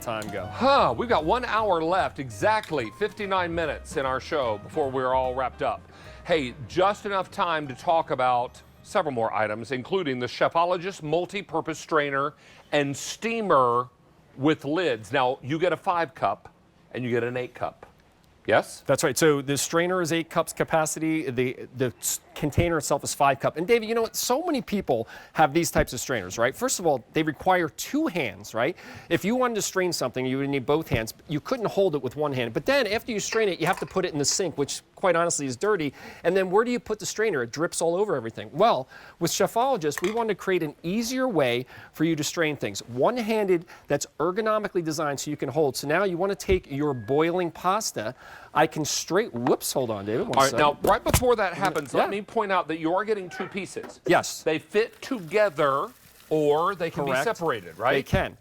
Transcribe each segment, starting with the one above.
time go? We've got 1 hour left, exactly 59 minutes in our show before we're all wrapped up. Hey, just enough time to talk about several more items, including the Chefologist multi-purpose strainer and steamer with lids. Now, you get a 5-cup and you get an 8-cup. Yes? That's right. So the strainer is 8 cups capacity. The container itself is 5 cup. And David, you know what? So many people have these types of strainers, right? First of all, they require 2 hands, right? If you wanted to strain something, you would need both hands. You couldn't hold it with one hand. But then after you strain it, you have to put it in the sink, which quite honestly is dirty. And then where do you put the strainer? It drips all over everything. Well, with Chefologist, we wanted to create an easier way for you to strain things. One-handed, that's ergonomically designed so you can hold. So now you want to take your boiling pasta. I can whoops, hold on, David. All right, now, right before that happens, let me point out that you are getting 2 pieces. Yes. They fit together, or they can be separated, right? They can.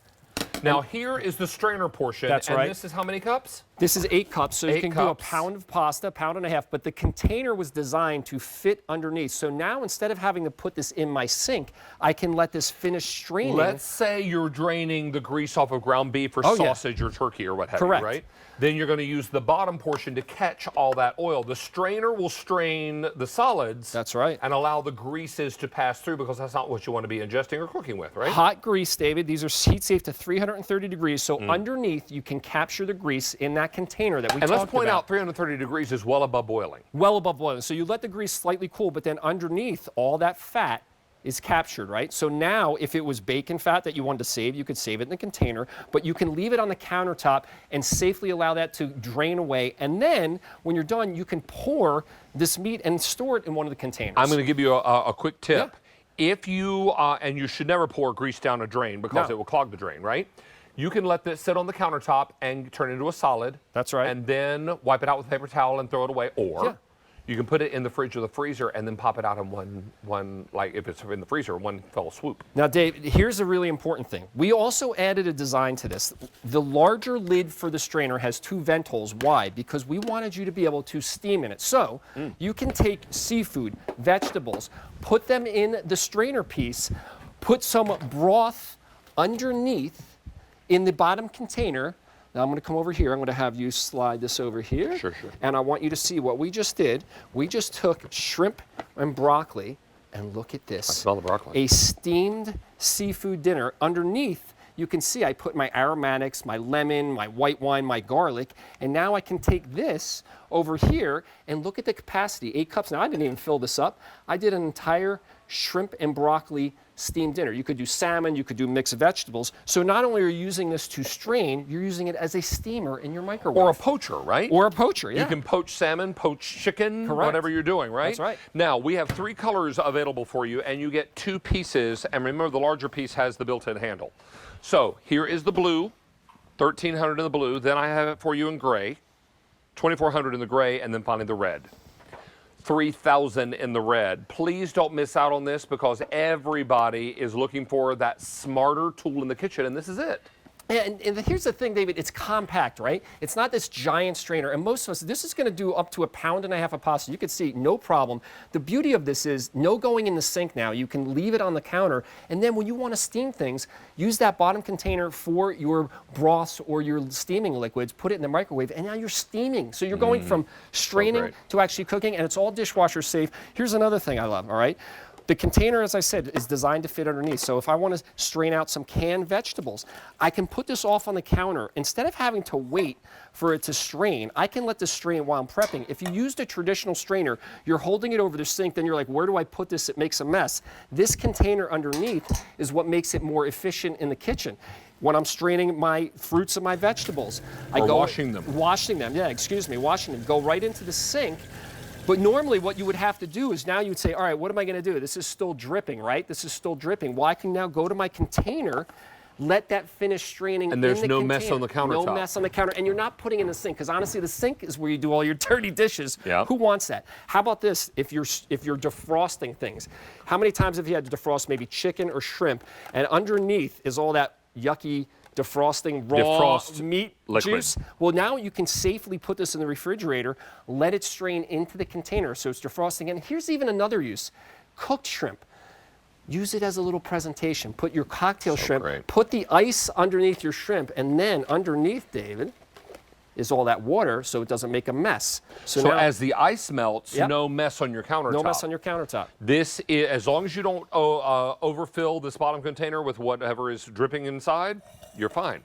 Now, here is the strainer portion. That's right. And this is how many cups? This is 8 cups, so you can do a 1 pound of pasta, 1.5 pounds, but the container was designed to fit underneath. So now instead of having to put this in my sink, I can let this finish straining. Let's say you're draining the grease off of ground beef or sausage or turkey or what have you, right? Then you're going to use the bottom portion to catch all that oil. The strainer will strain the solids. That's right. And allow the greases to pass through, because that's not what you want to be ingesting or cooking with, right? Hot grease, David. These are heat safe to 330 degrees. So underneath, you can capture the grease in that container that we talked about. And let's point out 330 degrees is well above boiling. Well above boiling. So you let the grease slightly cool, but then underneath, all that fat is captured, right? So now, if it was bacon fat that you wanted to save, you could save it in the container, but you can leave it on the countertop and safely allow that to drain away. And then, when you're done, you can pour this meat and store it in one of the containers. I'm going to give you a quick tip. If you, and you should never pour grease down a drain because it will clog the drain, right? You can let this sit on the countertop and turn it into a solid. That's right. And then wipe it out with a paper towel and throw it away. Or you can put it in the fridge or the freezer and then pop it out in one, like if it's in the freezer, one fell swoop. Now, Dave, here's a really important thing. We also added a design to this. The larger lid for the strainer has 2 vent holes. Why? Because we wanted you to be able to steam in it. So you can take seafood, vegetables, put them in the strainer piece, put some broth underneath in the bottom container. Now I'm going to come over here. I'm going to have you slide this over here. Sure. And I want you to see what we just did. We just took shrimp and broccoli, and look at this. I smell the broccoli. A steamed seafood dinner. Underneath, you can see I put my aromatics, my lemon, my white wine, my garlic, and now I can take this over here and look at the capacity. 8 cups. Now I didn't even fill this up. I did an entire shrimp and broccoli steamed dinner. You could do salmon, you could do mixed vegetables. So not only are you using this to strain, you're using it as a steamer in your microwave. Or a poacher, right? Or a poacher, yeah. You can poach salmon, poach chicken, whatever you're doing, right? That's right. Now, we have 3 colors available for you, and you get 2 pieces. And remember, the larger piece has the built-in handle. So here is the blue, $1,300 in the blue. Then I have it for you in gray, $2,400 in the gray, and then finally the red. $3,000 in the red. Please don't miss out on this, because everybody is looking for that smarter tool in the kitchen, and this is it. And here's the thing, David, it's compact, right? It's not this giant strainer. And most of us, this is going to do up to 1.5 pounds of pasta. You can see, no problem. The beauty of this is no going in the sink now. You can leave it on the counter. And then when you want to steam things, use that bottom container for your broths or your steaming liquids, put it in the microwave, and now you're steaming. So you're going from straining to actually cooking, and it's all dishwasher safe. Here's another thing I love, all right? The container, as I said, is designed to fit underneath. So if I want to strain out some canned vegetables, I can put this off on the counter. Instead of having to wait for it to strain, I can let this strain while I'm prepping. If you used a traditional strainer, you're holding it over the sink, then you're like, where do I put this? It makes a mess. This container underneath is what makes it more efficient in the kitchen. When I'm straining my fruits and my vegetables, I go washing them. Washing them, washing them. Go right into the sink. But normally what you would have to do is now you would say, all right, what am I going to do? This is still dripping, right? This is still dripping. Well, I can now go to my container, let that finish straining in the container. And there's no mess on the countertop. No mess on the counter. And you're not putting it in the sink, because honestly, the sink is where you do all your dirty dishes. Yeah. Who wants that? How about this? If you're defrosting things, how many times have you had to defrost maybe chicken or shrimp, and underneath is all that yucky defrosting raw meat liquid juice? Well, now you can safely put this in the refrigerator, let it strain into the container so it's defrosting. And here's even another use. Cooked shrimp. use it as a little presentation. Put your cocktail So shrimp, great. put the ice underneath your shrimp, and then underneath, David, is all that water so it doesn't make a mess. So now, as the ice melts, Yep. no mess on your countertop. no mess on your countertop. This is, as long as you don't overfill this bottom container with whatever is dripping inside, you're fine.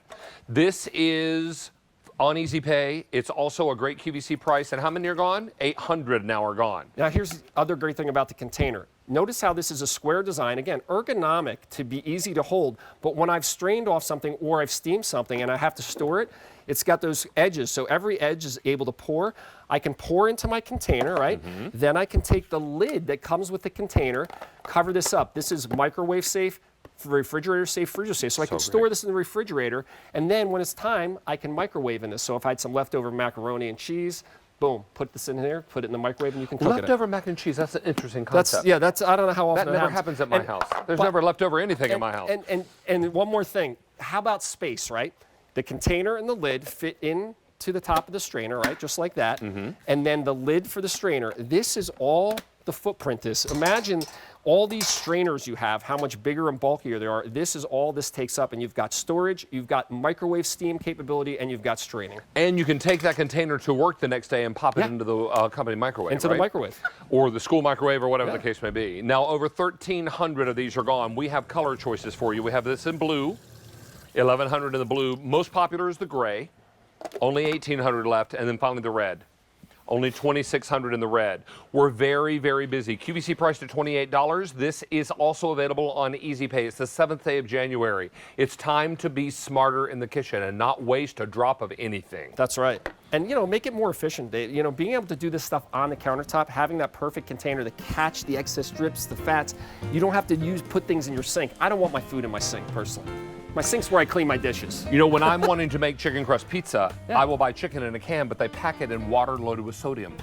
This is on Easy Pay. It's also a great QVC price. And how many are gone? 800 now are gone. Now here's the other great thing about the container. Notice how this is a square design. Again, ergonomic to be easy to hold, but when I've strained off something or I've steamed something and I have to store it, it's got those edges, so every edge is able to pour. I can pour into my container, right? Then I can take the lid that comes with the container, cover this up. This is microwave safe, refrigerator safe, freezer safe. So I can store this in the refrigerator, and then when it's time, I can microwave in this. So if I had some leftover macaroni and cheese, boom, put this in here, put it in the microwave, and you can cook it. Leftover mac and cheese, that's an interesting That's, concept. yeah, that's, I don't know how often That never happens at my house. There's never leftover anything in my house. And one more thing, how about space, right? The container and the lid fit in to the top of the strainer, right? Just like that. And then the lid for the strainer. This is all the footprint is. Imagine all these strainers you have, how much bigger and bulkier they are. This is all this takes up, and you've got storage, you've got microwave steam capability, and you've got straining. And you can take that container to work the next day and pop it into the company microwave, Into the microwave. Or the school microwave, or whatever the case may be. Now, over 1,300 of these are gone. We have color choices for you. We have this in blue, 1,100 in the blue. Most popular is the gray, only 1,800 left, and then finally the red. Only 2,600 in the red. We're very, very busy. QVC priced at $28. This is also available on Easy Pay. It's the 7th day of January. It's time to be smarter in the kitchen and not waste a drop of anything. That's right. And, make it more efficient, Dave. Being able to do this stuff on the countertop, having that perfect container to catch the excess drips, the fats, you don't have to put things in your sink. I don't want my food in my sink, personally. My sink's where I clean my dishes. When I'm wanting to make chicken crust pizza, I will buy chicken in a can, but they pack it in water loaded with sodium.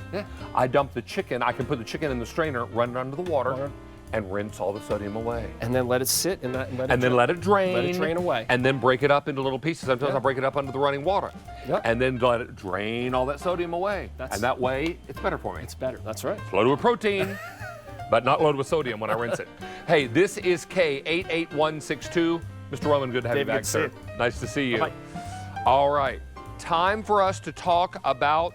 I dump the chicken, I can put the chicken in the strainer, run it under the water, and rinse all the sodium away. And then let it sit and then let it drain. Let it drain away. And then break it up into little pieces. Sometimes I break it up under the running water. And then let it drain all that sodium away. And that way, it's better for me. It's better, that's right. It's loaded with protein, but not loaded with sodium when I rinse it. Hey, this is K88162. Mr. Roman, good to have you back, sir. Nice to see you. Bye-bye. All right, time for us to talk about